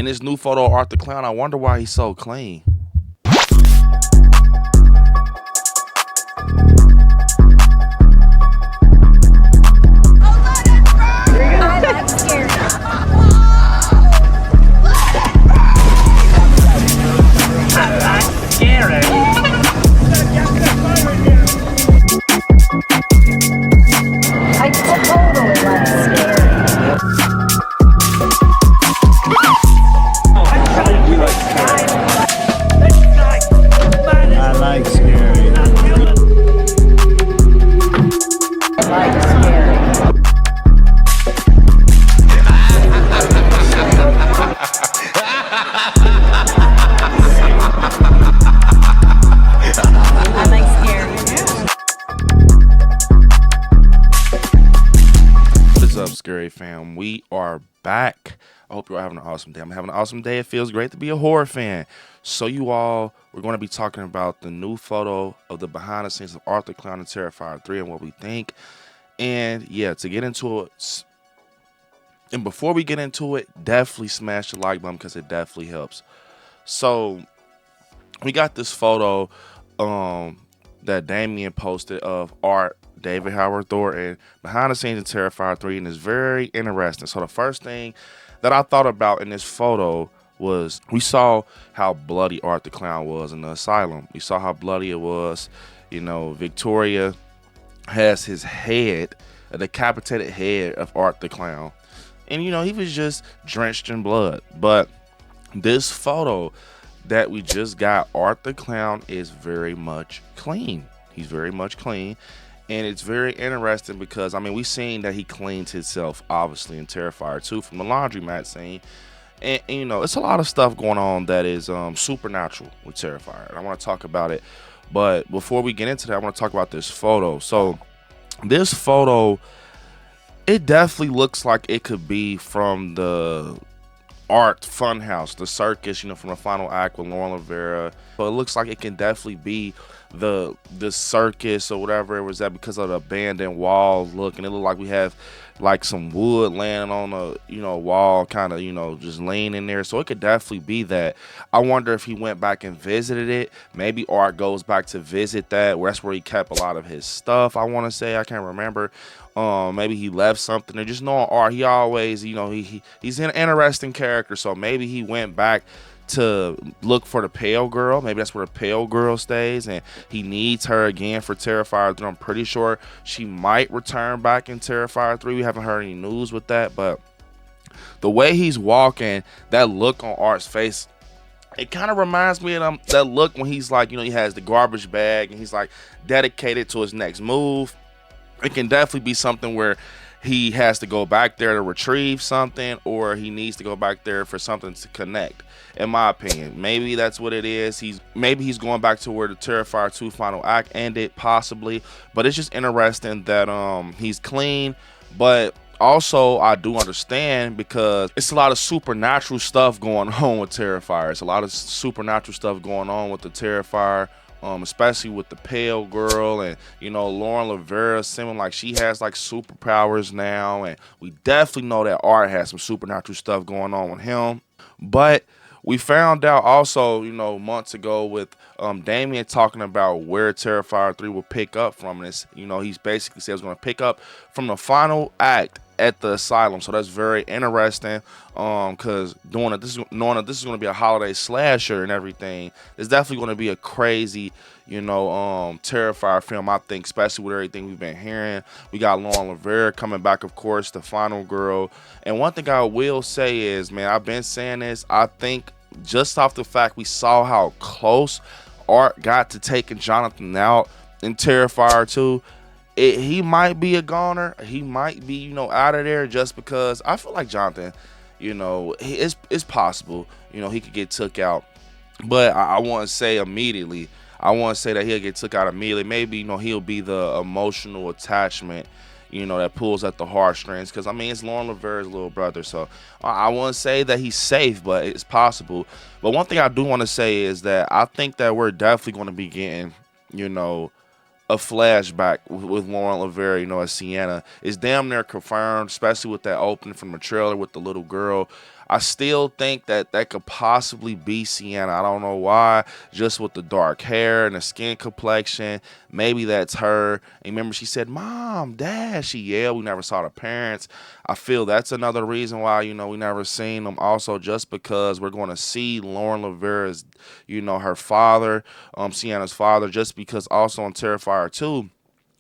In this new photo of Art the Clown, I wonder why he's so clean. Scary fam, we are back. I hope you're having an awesome day. I'm having an awesome day. It feels great to be a horror fan. So you all, we're going to be talking about the new photo of the behind the scenes of Art the Clown and Terrifier 3 and what we think. And yeah, to get into it, and before we get into it, definitely smash the like button because it definitely helps. So we got this photo that Damien posted of Art, David Howard Thornton, behind the scenes in Terrifier 3, and it's very interesting. So the first thing that I thought about in this photo was we saw how bloody Art the Clown was in the asylum. We saw how bloody it was. You know, Victoria has his head, a decapitated head of Art the Clown. And, you know, he was just drenched in blood. But this photo that we just got, Art the Clown is very much clean. He's very much clean. And it's very interesting because, I mean, we've seen that he cleans himself, obviously, in Terrifier 2 from the laundromat scene. And, you know, it's a lot of stuff going on that is supernatural with Terrifier. And I want to talk about it. But before we get into that, I want to talk about this photo. So this photo, it definitely looks like it could be from the Art Funhouse, the circus, you know, from the final act with Lauren Rivera. So it looks like it can definitely be the circus or whatever it was at because of the abandoned wall look, and it looked like we have like some wood laying on a, you know, wall, kind of, you know, just laying in there. So it could definitely be that. I wonder if he went back and visited it. Maybe Art goes back to visit that, where that's where he kept a lot of his stuff. I want to say, I can't remember. Maybe he left something. Or just knowing Art, he always, you know, he's an interesting character. So maybe he went back to look for the Pale Girl. Maybe that's where the Pale Girl stays, and he needs her again for Terrifier 3. I'm pretty sure she might return back in Terrifier 3. We haven't heard any news with that, but the way he's walking, that look on Art's face, it kind of reminds me of that look when he's like, you know, he has the garbage bag and he's like dedicated to his next move. It can definitely be something where he has to go back there to retrieve something, or he needs to go back there for something to connect. In my opinion, maybe that's what it is. Maybe he's going back to where the Terrifier 2 final act ended, possibly. But it's just interesting that he's clean, but also I do understand because it's a lot of supernatural stuff going on with Terrifier. It's a lot of supernatural stuff going on with the Terrifier. Especially with the Pale Girl, and, you know, Lauren Rivera seeming like she has like superpowers now, and we definitely know that Art has some supernatural stuff going on with him. But we found out also, you know, months ago with Damien talking about where Terrifier 3 will pick up from this. You know, he's basically said it's going to pick up from the final act at the asylum. So that's very interesting, because knowing that this is going to be a holiday slasher and everything, it's definitely going to be a crazy, you know, Terrifier film, I think, especially with everything we've been hearing. We got Lauren Rivera coming back, of course, the final girl. And one thing I will say is, man, I've been saying this, I think just off the fact we saw how close Art got to taking Jonathan out in Terrifier 2, he might be a goner. He might be, you know, out of there, just because I feel like Jonathan, you know, it's possible, you know, he could get took out. But I want to say immediately, I want to say that he'll get took out immediately. Maybe, you know, he'll be the emotional attachment, you know, that pulls at the heartstrings. Because, I mean, it's Lauren Rivera's little brother. So I want to say that he's safe, but it's possible. But one thing I do want to say is that I think that we're definitely going to be getting, you know, a flashback with Lauren Rivera, you know, as Sienna. It's damn near confirmed, especially with that opening from the trailer with the little girl. I still think that that could possibly be Sienna. I don't know why, just with the dark hair and the skin complexion. Maybe that's her. And remember, she said, "Mom, Dad." She yelled. We never saw the parents. I feel that's another reason why, we never seen them. Also, just because we're going to see Lauren Lavera's, her father, Sienna's father, just because also on Terrifier 2,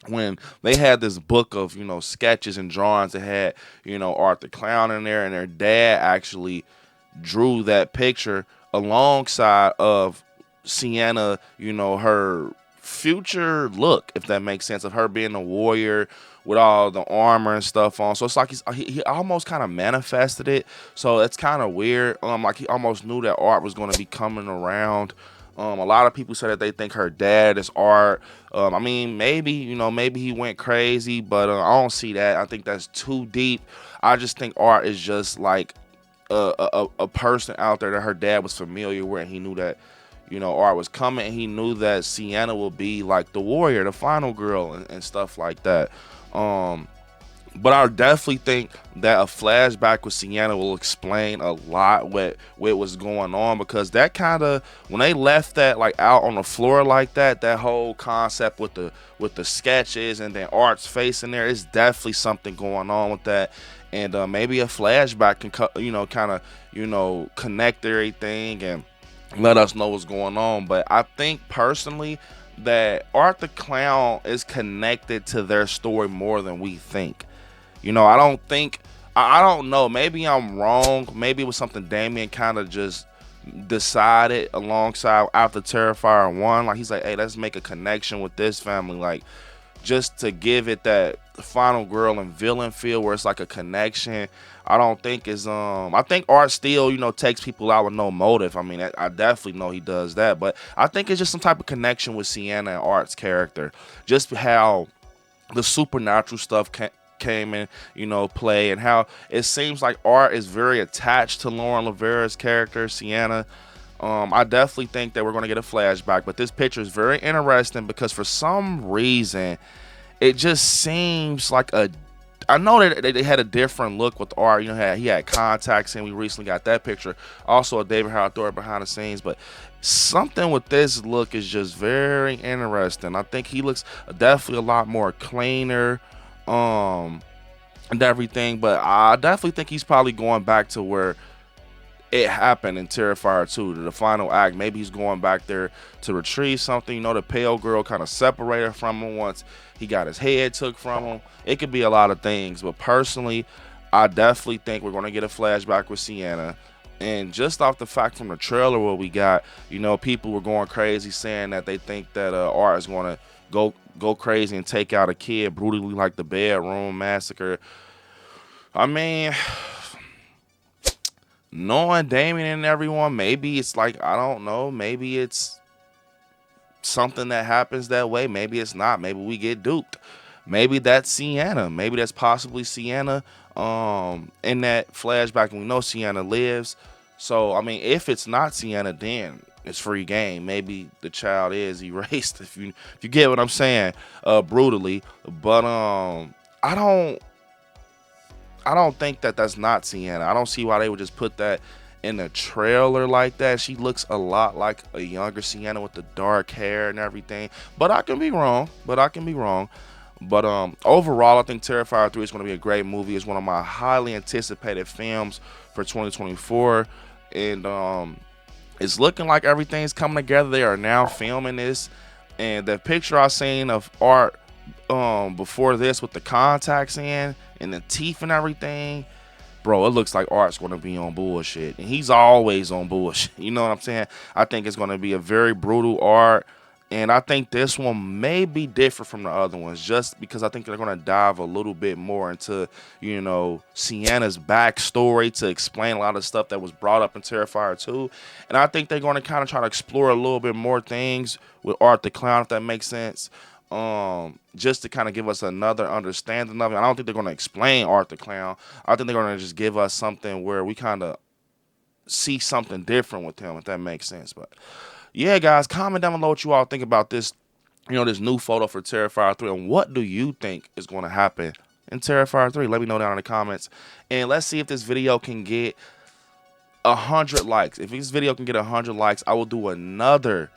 when they had this book of sketches and drawings that had Art the Clown in there, and their dad actually drew that picture alongside of Sienna, her future look, if that makes sense, of her being a warrior with all the armor and stuff on. So it's like he almost kind of manifested it. So it's kind of weird. Like he almost knew that Art was going to be coming around. A lot of people say that they think her dad is Art. I mean, maybe maybe he went crazy, but I don't see that. I think that's too deep. I just think Art is just like a person out there that her dad was familiar with, and he knew that Art was coming, and he knew that Sienna will be like the warrior, the final girl, and stuff like that. But I definitely think that a flashback with Sienna will explain a lot what was going on, because that kind of, when they left that like out on the floor like that, that whole concept with the sketches and then Art's face in there, is definitely something going on with that. And maybe a flashback can kind of connect everything and let us know what's going on. But I think personally that Art the Clown is connected to their story more than we think. I don't think, I don't know, maybe I'm wrong. Maybe it was something Damien kind of just decided alongside after Terrifier 1. Like, he's like, hey, let's make a connection with this family, like, just to give it that final girl and villain feel where it's like a connection. I don't think it's I think Art still takes people out with no motive. I mean, I definitely know he does that, but I think it's just some type of connection with Sienna and Art's character, just how the supernatural stuff came in play, and how it seems like Art is very attached to Lauren Lavera's character Sienna. I definitely think that we're going to get a flashback, but this picture is very interesting because for some reason it just seems like I know that they had a different look with Art. He had contacts, and we recently got that picture. Also, a David Howard Thor behind the scenes, but something with this look is just very interesting. I think he looks definitely a lot more cleaner, and everything. But I definitely think he's probably going back to where it happened in Terrifier 2, to the final act. Maybe he's going back there to retrieve something. The pale girl kind of separated from him once he got his head took from him. It could be a lot of things, but personally, I definitely think we're going to get a flashback with Sienna. And just off the fact from the trailer what we got, people were going crazy saying that they think that Art is going to go crazy and take out a kid brutally, like the bedroom massacre. I mean, knowing Damien and everyone, maybe it's like, I don't know, maybe it's something that happens that way. Maybe it's not. Maybe we get duped. Maybe that's Sienna. Maybe that's possibly Sienna in that flashback, and we know Sienna lives. So I mean, if it's not Sienna, then it's free game. Maybe the child is erased, if you get what I'm saying, brutally. But I don't think that that's not Sienna. I don't see why they would just put that in a trailer like that. She looks a lot like a younger Sienna with the dark hair and everything. But I can be wrong. But overall, I think Terrifier 3 is going to be a great movie. It's one of my highly anticipated films for 2024. And it's looking like everything's coming together. They are now filming this. And the picture I seen of Art before this with the contacts in and the teeth and everything, bro, it looks like Art's going to be on bullshit, and he's always on bullshit. You know what I'm saying? I think it's going to be a very brutal Art, and I think this one may be different from the other ones, just because I think they're going to dive a little bit more into Sienna's backstory to explain a lot of stuff that was brought up in Terrifier 2, and I think they're going to kind of try to explore a little bit more things with Art the Clown, if that makes sense. Just to kind of give us another understanding of it. I don't think they're going to explain Art the Clown. I think they're going to just give us something where we kind of see something different with him, if that makes sense. But yeah, guys, comment down below what you all think about this, this new photo for Terrifier 3, and what do you think is going to happen in Terrifier 3? Let me know down in the comments, and let's see if this video can get 100 likes. If this video can get 100 likes, I will do another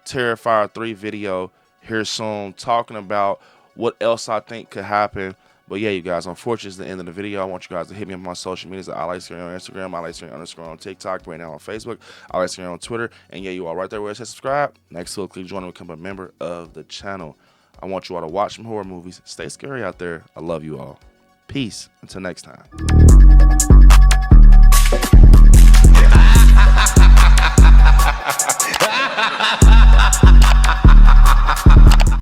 Terrifier 3 video here soon talking about what else I think could happen. But yeah, you guys, unfortunately, it's the end of the video. I want you guys to hit me on my social medias at ILIKESCARY on Instagram, ILIKESCARY_ on TikTok, right now on Facebook, ILIKESCARY on Twitter. And yeah, you all right there where it says subscribe. Next to it, click join and become a member of the channel. I want you all to watch some horror movies. Stay scary out there. I love you all. Peace. Until next time.